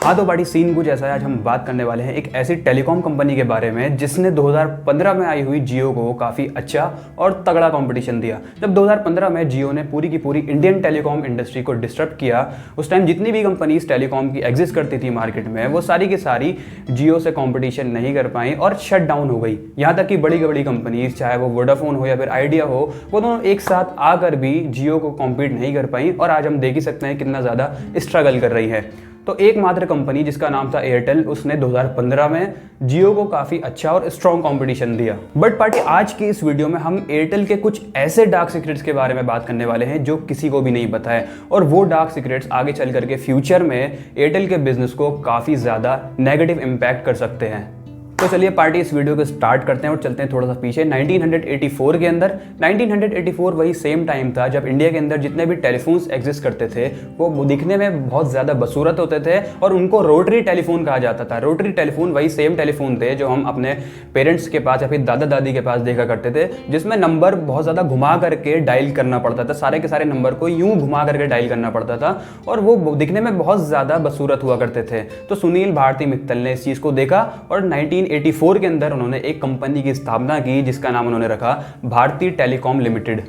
हाँ तो बड़ी सीन कुछ ऐसा है। आज हम बात करने वाले हैं एक ऐसी टेलीकॉम कंपनी के बारे में जिसने 2015 में आई हुई जियो को काफ़ी अच्छा और तगड़ा कंपटीशन दिया। जब 2015 में जियो ने पूरी की पूरी इंडियन टेलीकॉम इंडस्ट्री को डिस्टर्ब किया, उस टाइम जितनी भी कंपनीज टेलीकॉम की एग्जिस्ट करती थी मार्केट में, वो सारी की सारी जियो से कॉम्पिटिशन नहीं कर पाई और शट डाउन हो गई। यहाँ तक कि बड़ी बड़ी कंपनीज, चाहे वो वोडाफोन हो या फिर आइडिया हो, वो दोनों एक साथ आकर भी जियो को कॉम्पीट नहीं कर पाई। और आज हम देख ही सकते हैं कितना ज़्यादा स्ट्रगल कर रही है। तो एकमात्र कंपनी जिसका नाम था एयरटेल, उसने 2015 में जियो को काफ़ी अच्छा और स्ट्रॉन्ग कंपटीशन दिया। बट पार्टी, आज की इस वीडियो में हम एयरटेल के कुछ ऐसे डार्क सीक्रेट्स के बारे में बात करने वाले हैं जो किसी को भी नहीं पता है, और वो डार्क सीक्रेट्स आगे चल करके फ्यूचर में एयरटेल के बिजनेस को काफ़ी ज़्यादा नेगेटिव इम्पैक्ट कर सकते हैं। तो चलिए पार्टी, इस वीडियो को स्टार्ट करते हैं और चलते हैं थोड़ा सा पीछे 1984 के अंदर। 1984 वही सेम टाइम था जब इंडिया के अंदर जितने भी टेलीफोन्स एग्जिस्ट करते थे वो दिखने में बहुत ज़्यादा बदसूरत होते थे और उनको रोटरी टेलीफोन कहा जाता था। रोटरी टेलीफोन वही सेम टेलीफोन थे जो हम अपने पेरेंट्स के पास या फिर दादा दादी के पास देखा करते थे, जिसमें नंबर बहुत ज़्यादा घुमा करके डायल करना पड़ता था। सारे के सारे नंबर को यूँ घुमा करके डायल करना पड़ता था और वो दिखने में बहुत ज़्यादा बदसूरत हुआ करते थे। तो सुनील भारती मित्तल ने इस चीज़ को देखा और 1984 के अंदर उन्होंने एक कंपनी की स्थापना की जिसका नाम उन्होंने रखा भारती टेलीकॉम लिमिटेड।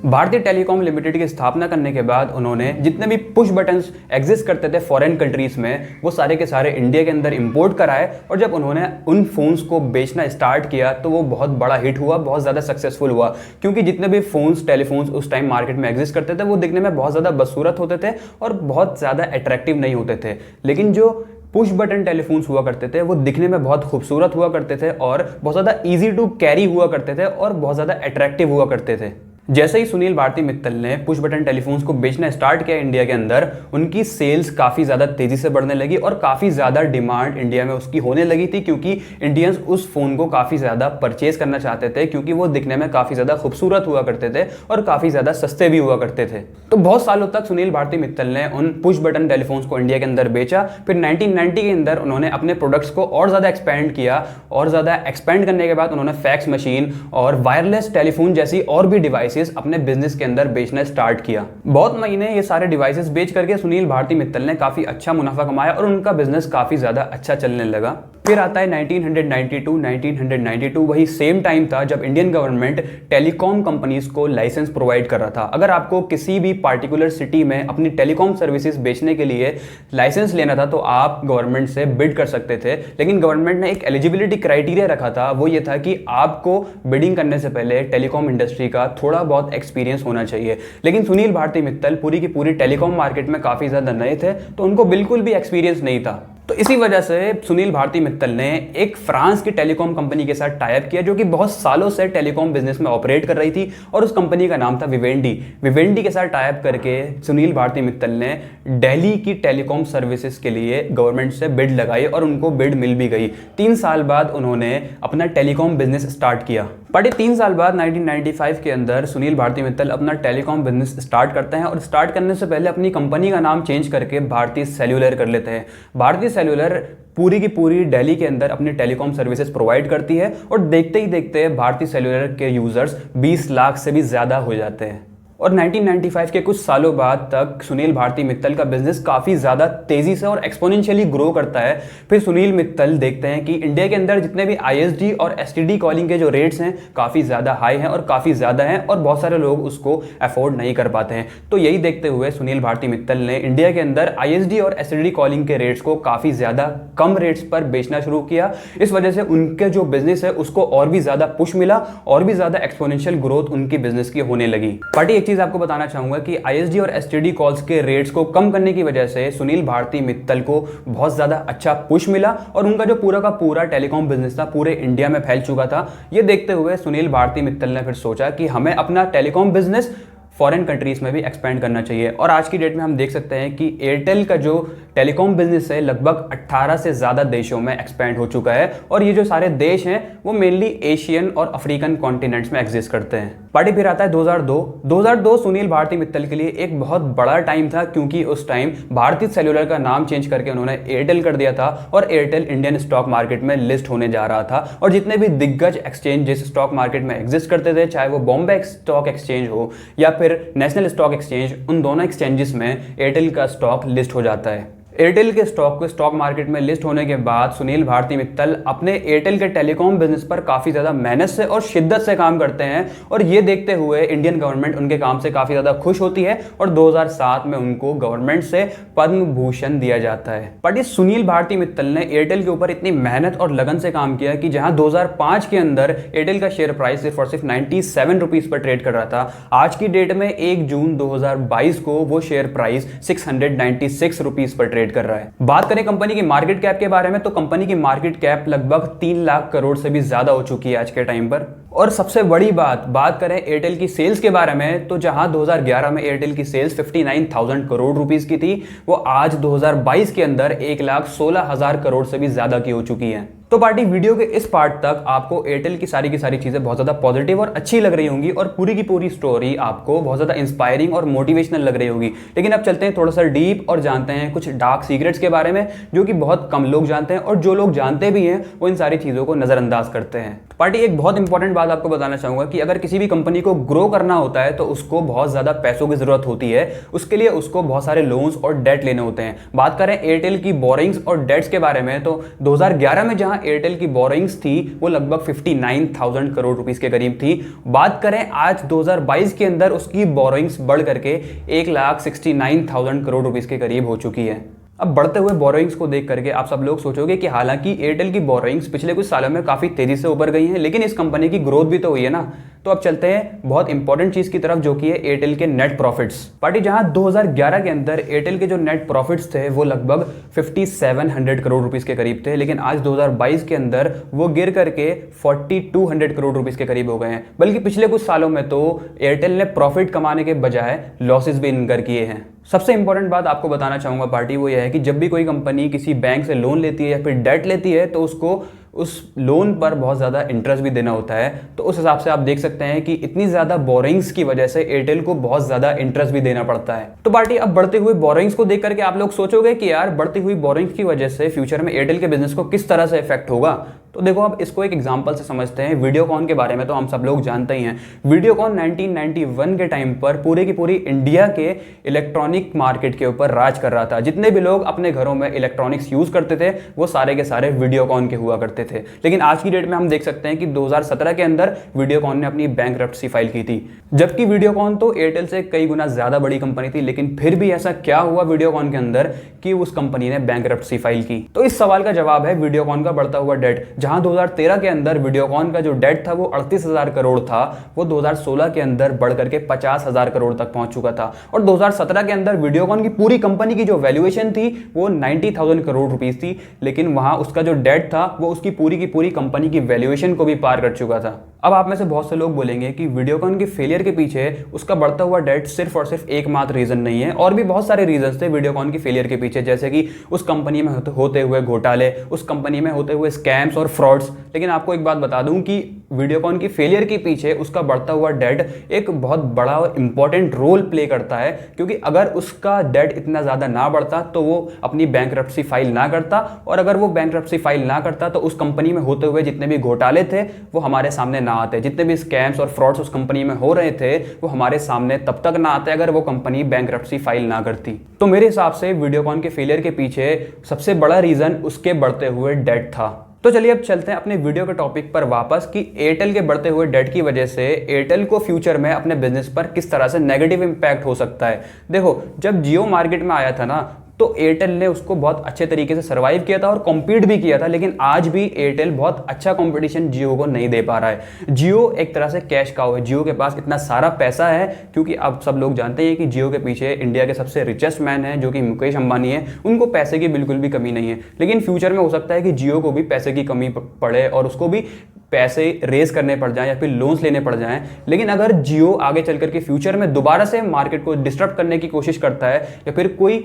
भारतीय टेलीकॉम लिमिटेड की स्थापना करने के बाद उन्होंने जितने भी पुश बटन्स एग्जिस्ट करते थे फॉरेन कंट्रीज में, वो सारे के सारे इंडिया के अंदर इंपोर्ट कराए। और जब उन्होंने उन फोन्स को बेचना स्टार्ट किया तो वो बहुत बड़ा हिट हुआ, बहुत ज़्यादा सक्सेसफुल हुआ, क्योंकि जितने भी फोन्स टेलीफोन्स उस टाइम मार्केट में एग्जिस्ट करते थे वो दिखने में बहुत ज़्यादा बदसूरत होते थे और बहुत ज़्यादा अट्रैक्टिव नहीं होते थे। लेकिन जो पुश बटन टेलीफोन्स हुआ करते थे वो दिखने में बहुत खूबसूरत हुआ करते थे और बहुत ज़्यादा ईजी टू कैरी हुआ करते थे और बहुत ज़्यादा अट्रैक्टिव हुआ करते थे। जैसे ही सुनील भारती मित्तल ने पुश बटन टेलीफोन्स को बेचना स्टार्ट किया इंडिया के अंदर, उनकी सेल्स काफ़ी ज़्यादा तेज़ी से बढ़ने लगी और काफ़ी ज़्यादा डिमांड इंडिया में उसकी होने लगी थी, क्योंकि इंडियंस उस फ़ोन को काफ़ी ज़्यादा परचेज करना चाहते थे, क्योंकि वो दिखने में काफ़ी ज़्यादा खूबसूरत हुआ करते थे और काफ़ी ज़्यादा सस्ते भी हुआ करते थे। तो बहुत सालों तक सुनील भारती मित्तल ने उन पुश बटन टेलीफोन्स को इंडिया के अंदर बेचा। फिर 1990 के अंदर उन्होंने अपने प्रोडक्ट्स को और ज़्यादा एक्सपेंड किया और ज़्यादा एक्सपेंड करने के बाद उन्होंने फैक्स मशीन और वायरलेस टेलीफोन जैसी और भी डिवाइसेस अपने बिजनेस के अंदर बेचना स्टार्ट किया। बहुत महीने ये सारे डिवाइसेस बेच करके सुनील भारती मित्तल ने काफी अच्छा मुनाफा कमाया और उनका बिजनेस काफी ज्यादा अच्छा चलने लगा। फिर आता है 1992 वही सेम टाइम था जब इंडियन गवर्नमेंट टेलीकॉम कंपनीज को लाइसेंस प्रोवाइड कर रहा था। अगर आपको किसी भी पार्टिकुलर सिटी में अपनी टेलीकॉम सर्विसेज बेचने के लिए लाइसेंस लेना था तो आप गवर्नमेंट से बिड कर सकते थे, लेकिन गवर्नमेंट ने एक एलिजिबिलिटी क्राइटेरिया रखा था। वो ये था कि आपको बिडिंग करने से पहले टेलीकॉम इंडस्ट्री का थोड़ा बहुत एक्सपीरियंस होना चाहिए। लेकिन सुनील भारती मित्तल पूरी की पूरी टेलीकॉम मार्केट में काफी ज्यादा नए थे, तो उनको बिल्कुल भी एक्सपीरियंस नहीं था। तो इसी वजह से सुनील भारती मित्तल ने एक फ्रांस की टेलीकॉम कंपनी के साथ टाई अप किया जो कि बहुत सालों से टेलीकॉम बिजनेस में ऑपरेट कर रही थी, और उस कंपनी का नाम था विवेंडी। विवेंडी के साथ टाई अप करके सुनील भारती मित्तल ने दिल्ली की टेलीकॉम सर्विसेज के लिए गवर्नमेंट से बिड लगाई और उनको बिड मिल भी गई। 3 साल बाद उन्होंने अपना टेलीकॉम बिजनेस स्टार्ट किया। बट 3 साल बाद 1995 के अंदर सुनील भारती मित्तल अपना टेलीकॉम बिजनेस स्टार्ट करते हैं और स्टार्ट करने से पहले अपनी कंपनी का नाम चेंज करके भारती सेल्यूलर कर लेते हैं। भारती सेल्यूलर पूरी की पूरी दिल्ली के अंदर अपनी टेलीकॉम सर्विसेज प्रोवाइड करती है और देखते ही देखते भारती सेल्यूलर के यूजर्स 20 लाख से भी ज़्यादा हो जाते हैं। और 1995 के कुछ सालों बाद तक सुनील भारती मित्तल का बिजनेस काफ़ी ज़्यादा तेज़ी से और एक्सपोनेंशियली ग्रो करता है। फिर सुनील मित्तल देखते हैं कि इंडिया के अंदर जितने भी ISD और STD कॉलिंग के जो रेट्स हैं काफ़ी ज़्यादा हाई हैं और काफ़ी ज़्यादा हैं और बहुत सारे लोग उसको अफोर्ड नहीं कर पाते हैं। तो यही देखते हुए सुनील भारती मित्तल ने इंडिया के अंदर ISD और STD कॉलिंग के रेट्स को काफ़ी ज़्यादा कम रेट्स पर बेचना शुरू किया। इस वजह से उनके जो बिजनेस है उसको और भी ज़्यादा पुश मिला और भी ज़्यादा एक्सपोनेंशियल ग्रोथ उनकी बिजनेस की होने लगी। पार्टी, चीज आपको बताना चाहूंगा कि ISD और STD कॉल्स के रेट्स को कम करने की वजह से सुनील भारती मित्तल को बहुत ज्यादा अच्छा पुश मिला और उनका जो पूरा का पूरा टेलीकॉम बिजनेस था पूरे इंडिया में फैल चुका था। ये देखते हुए सुनील भारती मित्तल ने फिर सोचा कि हमें अपना टेलीकॉम बिजनेस फॉरेन कंट्रीज में भी एक्सपेंड करना चाहिए। और आज की डेट में हम देख सकते हैं कि एयरटेल का जो टेलीकॉम बिजनेस है लगभग 18 से ज़्यादा देशों में एक्सपेंड हो चुका है, और ये जो सारे देश हैं वो मेनली एशियन और अफ्रीकन कॉन्टिनेंट्स में एग्जिस्ट करते हैं। पार्टी फिर आता है 2002 सुनील भारती मित्तल के लिए एक बहुत बड़ा टाइम था, क्योंकि उस टाइम भारती सेल्यूलर का नाम चेंज करके उन्होंने एयरटेल कर दिया था और एयरटेल इंडियन स्टॉक मार्केट में लिस्ट होने जा रहा था। और जितने भी दिग्गज एक्सचेंज जिस स्टॉक मार्केट में एग्जिस्ट करते थे, चाहे वो बॉम्बे स्टॉक एक्सचेंज हो या फिर नेशनल स्टॉक एक्सचेंज, उन दोनों एक्सचेंजेस में एयरटेल का स्टॉक लिस्ट हो जाता है। एयरटेल के स्टॉक को स्टॉक मार्केट में लिस्ट होने के बाद सुनील भारती मित्तल अपने एयरटेल के टेलीकॉम बिजनेस पर काफ़ी ज़्यादा मेहनत से और शिद्दत से काम करते हैं और ये देखते हुए इंडियन गवर्नमेंट उनके काम से काफ़ी ज़्यादा खुश होती है और 2007 में उनको गवर्नमेंट से पद्म भूषण दिया जाता है। बट इस सुनील भारती मित्तल ने एयरटेल के ऊपर इतनी मेहनत और लगन से काम किया कि जहां 2005 के अंदर एयरटेल का शेयर प्राइस सिर्फ और सिर्फ 97 रुपीज़ पर ट्रेड कर रहा था, आज की डेट में 1 जून 2022 को वो शेयर प्राइस 696 रुपीज़ पर ट्रेड कर रहा है। बात करें कंपनी की मार्केट कैप के बारे में तो कंपनी की मार्केट कैप लगभग 3 लाख करोड़ से भी ज्यादा हो चुकी है आज के टाइम पर। और सबसे बड़ी बात करें एयरटेल की सेल्स के बारे में तो जहां 2011 में एयरटेल की सेल्स 59,000 करोड़ रुपीस की थी, वो आज 2022 के अंदर 1,16,000 करोड़ से भी ज्यादा की हो चुकी है। तो पार्टी वीडियो के इस पार्ट तक आपको एयरटेल की सारी चीजें बहुत ज्यादा पॉजिटिव और अच्छी लग रही होंगी और पूरी की पूरी स्टोरी आपको बहुत ज्यादा इंस्पायरिंग और मोटिवेशनल लग रही होगी। लेकिन अब चलते हैं थोड़ा सा डीप और जानते हैं कुछ डार्क सीक्रेट्स के बारे में जो कि बहुत कम लोग जानते हैं और जो लोग जानते भी हैं वो इन सारी चीजों को नजरअंदाज करते हैं। पार्टी एक बहुत इंपॉर्टेंट बात आपको बताना चाहूंगा कि अगर किसी भी कंपनी को ग्रो करना होता है तो उसको बहुत ज्यादा पैसों की जरूरत होती है, उसके लिए उसको बहुत सारे लोन्स और डेट लेने होते हैं। बात करें एयरटेल की बोरिंग्स और डेट्स के बारे में तो 2011 में जहां एयरटेल की बोरिंग्स थी वो लगभग 59,000 करोड़ रुपीस के करीब थी। बात करें आज 2022 के अंदर उसकी बोरिंग्स बढ़ करके 1,69,000 करोड़ रुपीस के करीब हो चुकी है। अब बढ़ते हुए बोरोइंग्स को देख करके आप सब लोग सोचोगे कि हालांकि एयरटेल की बोरोइंग्स पिछले कुछ सालों में काफ़ी तेज़ी से उभर गई हैं, लेकिन इस कंपनी की ग्रोथ भी तो हुई है ना। तो अब चलते हैं बहुत इंपॉर्टेंट चीज़ की तरफ जो कि है एयरटेल के नेट प्रॉफिट्स। पार्टी जहां 2011 के अंदर एयरटेल के जो नेट प्रॉफिट्स थे वो लगभग 5700 करोड़ रुपीस के करीब थे, लेकिन आज 2022 के अंदर वो गिर करके 4200 करोड़ रुपीस के करीब हो गए हैं। बल्कि पिछले कुछ सालों में तो एयरटेल ने प्रॉफिट कमाने के बजाय लॉसेज भी इनकर किए हैं। सबसे इंपॉर्टेंट बात आपको बताना चाहूंगा पार्टी वो यह है कि जब भी कोई कंपनी किसी बैंक से लोन लेती है या फिर डेट लेती है तो उसको उस लोन पर बहुत ज़्यादा इंटरेस्ट भी देना होता है। तो उस हिसाब से आप देख सकते हैं कि इतनी ज़्यादा बोरिंग्स की वजह से एयरटेल को बहुत ज़्यादा इंटरेस्ट भी देना पड़ता है। तो पार्टी अब बढ़ते हुए बोरिंग्स को देख करके आप लोग सोचोगे कि यार बढ़ती हुई बोरिंग्स की वजह से फ्यूचर में एयरटेल के बिजनेस को किस तरह से इफेक्ट होगा। तो देखो अब इसको एक एग्जांपल से समझते हैं। वीडियोकॉन के बारे में तो हम सब लोग जानते ही हैं। वीडियोकॉन 1991 के टाइम पर पूरे की पूरी इंडिया के इलेक्ट्रॉनिक मार्केट के ऊपर राज कर रहा था। जितने भी लोग अपने घरों में इलेक्ट्रॉनिक्स यूज करते थे वो सारे के सारे वीडियोकॉन के हुआ करते थे। लेकिन आज की डेट में हम देख सकते हैं कि 2017 के अंदर वीडियोकॉन ने अपनी बैंकरप्सी फाइल की थी। जबकि वीडियोकॉन तो एयरटेल से कई गुना ज्यादा बड़ी कंपनी थी, लेकिन फिर भी ऐसा क्या हुआ वीडियोकॉन के अंदर कि उस कंपनी ने बैंकरप्सी फाइल की। तो इस सवाल का जवाब है वीडियोकॉन का बढ़ता हुआ डेट। जहां 2013 के अंदर वीडियोकॉन का जो डेट था वो 38,000 करोड़ था, वो 2016 के अंदर बढ़ करके 50,000 करोड़ तक पहुंच चुका था। और 2017 के अंदर वीडियोकॉन की पूरी कंपनी की जो वैल्यूएशन थी वो 90,000 करोड़ रुपीस थी, लेकिन वहां उसका जो डेट था वो उसकी पूरी कंपनी की वैल्यूएशन को भी पार कर चुका था। अब आप में से बहुत से लोग बोलेंगे कि वीडियोकॉन के फेलियर के पीछे उसका बढ़ता हुआ डेट सिर्फ और सिर्फ एकमात्र रीजन नहीं है, और भी बहुत सारे रीजंस थे वीडियोकॉन की फेलियर के पीछे, जैसे कि उस कंपनी में होते हुए घोटाले, उस कंपनी में होते हुए स्कैम्स और फ्रॉड्स। लेकिन आपको एक बात बता दूं कि वीडियोकॉन की फेलियर के पीछे उसका बढ़ता हुआ डेट एक बहुत बड़ा और इंपॉर्टेंट रोल प्ले करता है, क्योंकि अगर उसका डेट इतना ज़्यादा ना बढ़ता तो वो अपनी बैंकरप्सी फाइल ना करता, और अगर वो बैंकरप्सी फाइल ना करता तो उस कंपनी में होते हुए जितने भी घोटाले थे वो हमारे सामने ना आते। जितने भी स्कैम्स और फ्रॉड्स उस कंपनी में हो रहे थे वो हमारे सामने तब तक ना आते अगर वो कंपनी बैंकरप्सी फाइल ना करती। तो मेरे हिसाब से वीडियोकॉन के फेलियर के पीछे सबसे बड़ा रीजन उसके बढ़ते हुए डेट था। तो चलिए अब चलते हैं अपने वीडियो के टॉपिक पर वापस कि एयरटेल के बढ़ते हुए डेट की वजह से एयरटेल को फ्यूचर में अपने बिजनेस पर किस तरह से नेगेटिव इंपैक्ट हो सकता है। देखो जब जियो मार्केट में आया था ना तो एयरटेल ने उसको बहुत अच्छे तरीके से सर्वाइव किया था और कॉम्पीट भी किया था, लेकिन आज भी एयरटेल बहुत अच्छा कंपटीशन जियो को नहीं दे पा रहा है। जियो एक तरह से कैश काउ है। जियो के पास इतना सारा पैसा है, क्योंकि अब सब लोग जानते हैं कि जियो के पीछे इंडिया के सबसे रिचेस्ट मैन है जो कि मुकेश अंबानी है। उनको पैसे की बिल्कुल भी कमी नहीं है, लेकिन फ्यूचर में हो सकता है कि जियो को भी पैसे की कमी पड़े और उसको भी पैसे रेज करने पड़ जाएं या फिर लोन्स लेने पड़ जाएं। लेकिन अगर जियो आगे चल करके फ्यूचर में दोबारा से मार्केट को डिस्टर्ब करने की कोशिश करता है या फिर कोई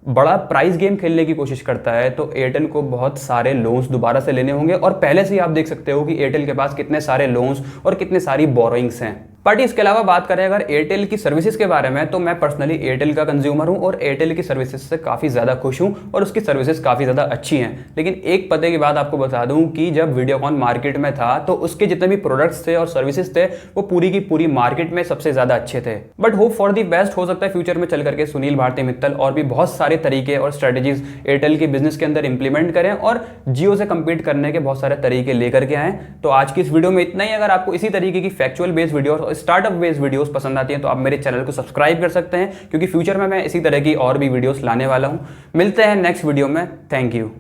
बड़ा प्राइस गेम खेलने की कोशिश करता है तो एयरटेल को बहुत सारे लोन्स दोबारा से लेने होंगे। और पहले से ही आप देख सकते हो कि एयरटेल के पास कितने सारे लोन्स और कितने सारी बोरोइंग्स हैं। बट इसके अलावा बात करें अगर एयरटेल की सर्विसेज के बारे में, तो मैं पर्सनली एयरटेल का कंज्यूमर हूं और एयरटेल की सर्विसेज से काफ़ी ज़्यादा खुश हूं और उसकी सर्विसेज काफ़ी ज़्यादा अच्छी हैं। लेकिन एक पते की बात आपको बता दूं कि जब वीडियोकॉन मार्केट में था तो उसके जितने भी प्रोडक्ट्स थे और सर्विसेज थे वो पूरी की पूरी मार्केट में सबसे ज़्यादा अच्छे थे। But hope for the best, हो सकता है फ्यूचर में चल करके सुनील भारती मित्तल और भी बहुत सारे तरीके और स्ट्रेटेजीज एयरटेल के बिजनेस के अंदर इंप्लीमेंट करें और जियो से कंपीट करने के बहुत सारे तरीके लेकर के आए। तो आज की इस वीडियो में इतना ही। अगर आपको इसी तरीके की फैक्चुअल बेस्ड वीडियोस और स्टार्टअप बेस्ड वीडियोस पसंद आती हैं तो आप मेरे चैनल को सब्सक्राइब कर सकते हैं, क्योंकि फ्यूचर में मैं इसी तरह की और भी वीडियोस लाने वाला हूं। मिलते हैं नेक्स्ट वीडियो में। Thank you.